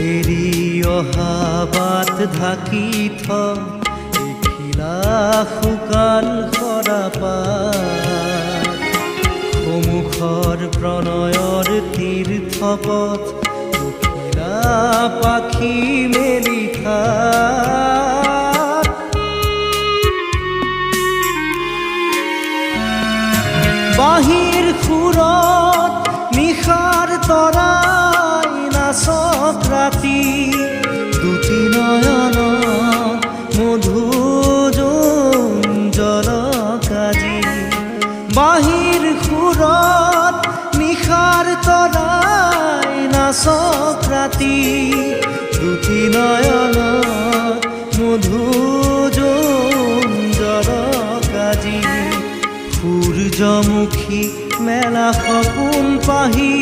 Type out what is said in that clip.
এৰি অহা বাট ঢাকি থিলা শুকান সৰাপাত সমুখৰ প্ৰণয়ৰ তীৰ্থপথ পখিলা পাখি মেলি বাঁহীৰ সুৰত নিশাৰ তৰাই নাচত ৰাতি দুটি নয়ন মধুজল কাজি বাঁহীৰ সুৰত নিশাৰ তৰাই নাচত ৰাতি দুটি নয়ন মধুজল কাজি সূৰ্যমুখী মেলা সপোন পাহি